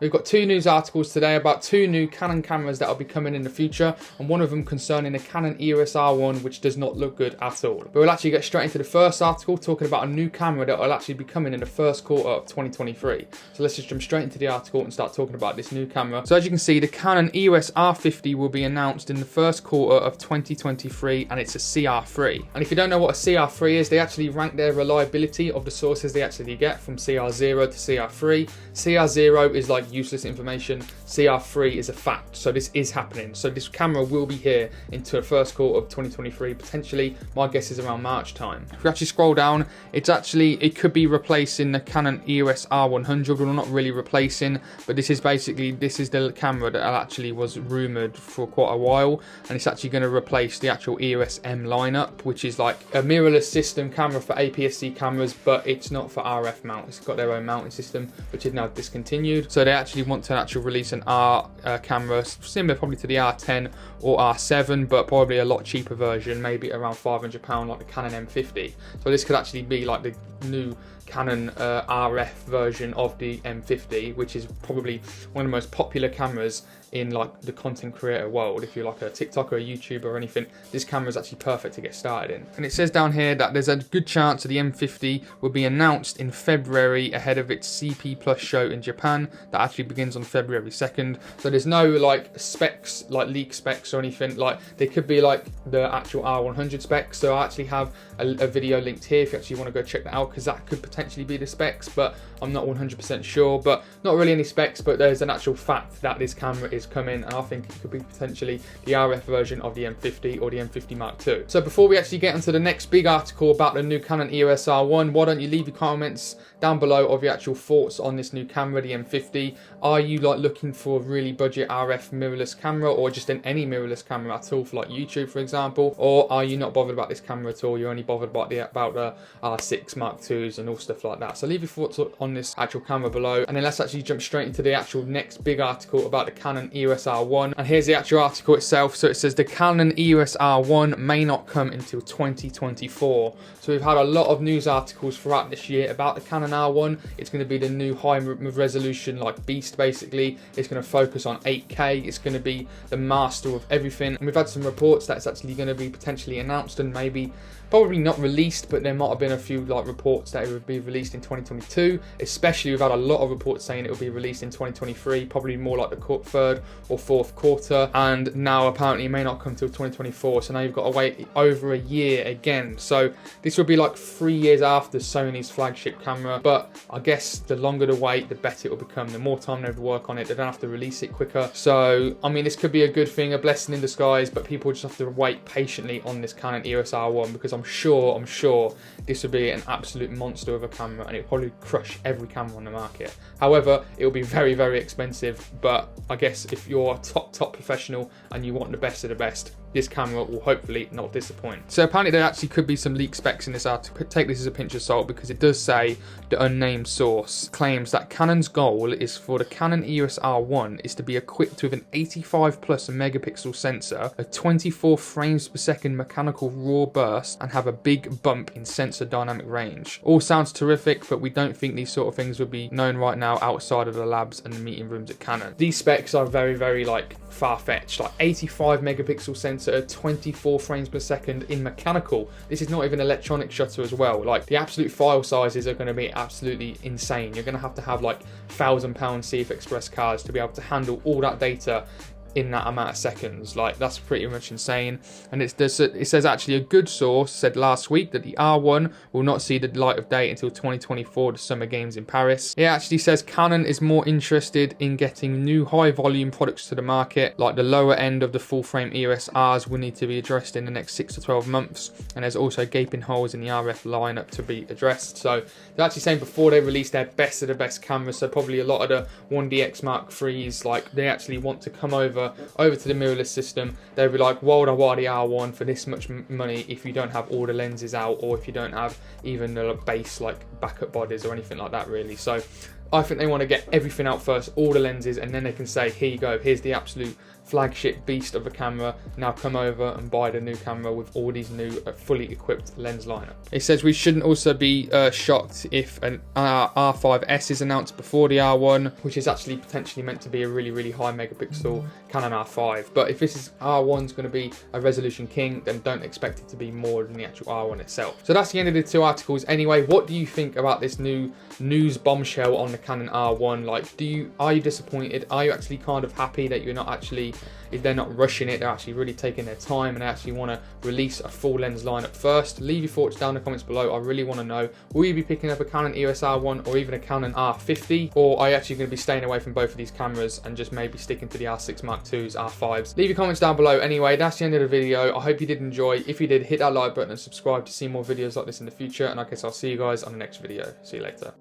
We've got two news articles today about two new Canon cameras that will be coming in the future, and one of them concerning the Canon EOS R1, which does not look good at all. But we'll actually get straight into the first article, talking about a new camera that will actually be coming in the first quarter of 2023. So let's just jump straight into the article and start talking about this new camera. So as you can see, the Canon EOS R50 will be announced in the first quarter of 2023, and it's a CR3. And if you don't know what a CR3 is, they actually rank their reliability of the sources they actually get from CR0 to CR3. CR0 is like useless information, CR3 is a fact, so this is happening. So this camera will be here into the first quarter of 2023, potentially, my guess is around March time. If we actually scroll down, it could be replacing the Canon EOS R100, well not really replacing, but this is the camera that actually was rumoured for quite a while, and it's actually going to replace the actual EOS M lineup, which is like a mirrorless system camera for APS-C cameras, but it's not for RF mount. It's got their own mounting system, which is now discontinued. So they actually want to actually release an R camera similar probably to the R10 or R7, but probably a lot cheaper version, maybe around £500, like the Canon M50. So this could actually be like the new Canon RF version of the M50, which is probably one of the most popular cameras in like the content creator world. If you're like a TikToker, a YouTuber or anything, this camera is actually perfect to get started in. And it says down here that there's a good chance that the M50 will be announced in February ahead of its CP Plus show in Japan that actually begins on February 2nd. So there's no like specs, like leak specs or anything. Like they could be like the actual R100 specs. So I actually have a video linked here if you actually want to go check that out, because that could potentially be the specs, but I'm not 100% sure. But not really any specs, but there's an actual fact that this camera is coming, and I think it could be potentially the RF version of the M50 or the M50 Mark II. So before we actually get into the next big article about the new Canon EOS R1, why don't you leave your comments down below of your actual thoughts on this new camera, the M50. Are you like looking for a really budget RF mirrorless camera, or just any mirrorless camera at all for like YouTube, for example? Or are you not bothered about this camera at all? You're only bothered about the R6 Mark IIs and all stuff like that. So leave your thoughts on this actual camera below, and then let's actually jump straight into the actual next big article about the Canon EOS R1. And here's the actual article itself. So it says the Canon EOS R1 may not come until 2024. So we've had a lot of news articles throughout this year about the Canon R1. It's going to be the new high resolution like beast basically. It's going to focus on 8K. It's going to be the master of everything. And we've had some reports that it's actually going to be potentially announced and maybe probably not released, but there might have been a few like reports that it would be released in 2022. Especially we've had a lot of reports saying it will be released in 2023, probably more like the third or fourth quarter, and now apparently it may not come till 2024. So now you've got to wait over a year again. So this will be like 3 years after Sony's flagship camera, but I guess the longer the wait, the better it will become. The more time they have to work on it, they don't have to release it quicker. So I mean, this could be a good thing, a blessing in disguise, but people just have to wait patiently on this Canon EOS R1, because I'm sure this would be an absolute monster of a camera, and it'll probably crush every camera on the market. However, it will be very, very expensive, but I guess if you're a top professional and you want the best of the best, this camera will hopefully not disappoint. So apparently there actually could be some leak specs in this article. Take this as a pinch of salt, because it does say the unnamed source claims that Canon's goal is for the Canon EOS R1 is to be equipped with an 85 plus megapixel sensor, a 24 frames per second mechanical raw burst, and have a big bump in sensor dynamic range. All sounds terrific, but we don't think these sort of things would be known right now outside of the labs and the meeting rooms at Canon. These specs are very, very like far-fetched, like 85 megapixel sensor, 24 frames per second in mechanical. This is not even electronic shutter as well. Like the absolute file sizes are going to be absolutely insane. You're going to have like £1,000 CF Express cards to be able to handle all that data in that amount of seconds. Like that's pretty much insane. And it says actually a good source said last week that the R1 will not see the light of day until 2024, the Summer Games in Paris. It actually says Canon is more interested in getting new high volume products to the market, like the lower end of the full frame EOS Rs will need to be addressed in the next 6 to 12 months, and there's also gaping holes in the RF lineup to be addressed. So they're actually saying before they release their best of the best cameras, so probably a lot of the 1DX Mark IIIs, like they actually want to come over to the mirrorless system. They'll be like, why would I buy the R1 for this much money if you don't have all the lenses out, or if you don't have even the base like backup bodies or anything like that really. So I think they want to get everything out first, all the lenses, and then they can say, here you go, here's the absolute flagship beast of a camera now come over and buy the new camera with all these new fully equipped lens lineup. It says we shouldn't also be shocked if an R5S is announced before the R1, which is actually potentially meant to be a really high megapixel Canon R5. But if this is R1's going to be a resolution king, then don't expect it to be more than the actual R1 itself. So that's the end of the two articles anyway. What do you think about this new news bombshell on the Canon R1? Like, are you disappointed? Are you actually kind of happy that you're not actually, if they're not rushing it, they're actually really taking their time and they actually want to release a full lens lineup first? Leave your thoughts down in the comments below. I really want to know, will you be picking up a Canon EOS R1 or even a Canon R50, or are you actually going to be staying away from both of these cameras and just maybe sticking to the R6 Mark IIs, R5s? Leave your comments down below. Anyway, that's the end of the video. I hope you did enjoy. If you did, hit that like button and subscribe to see more videos like this in the future, and I guess I'll see you guys on the next video. See you later.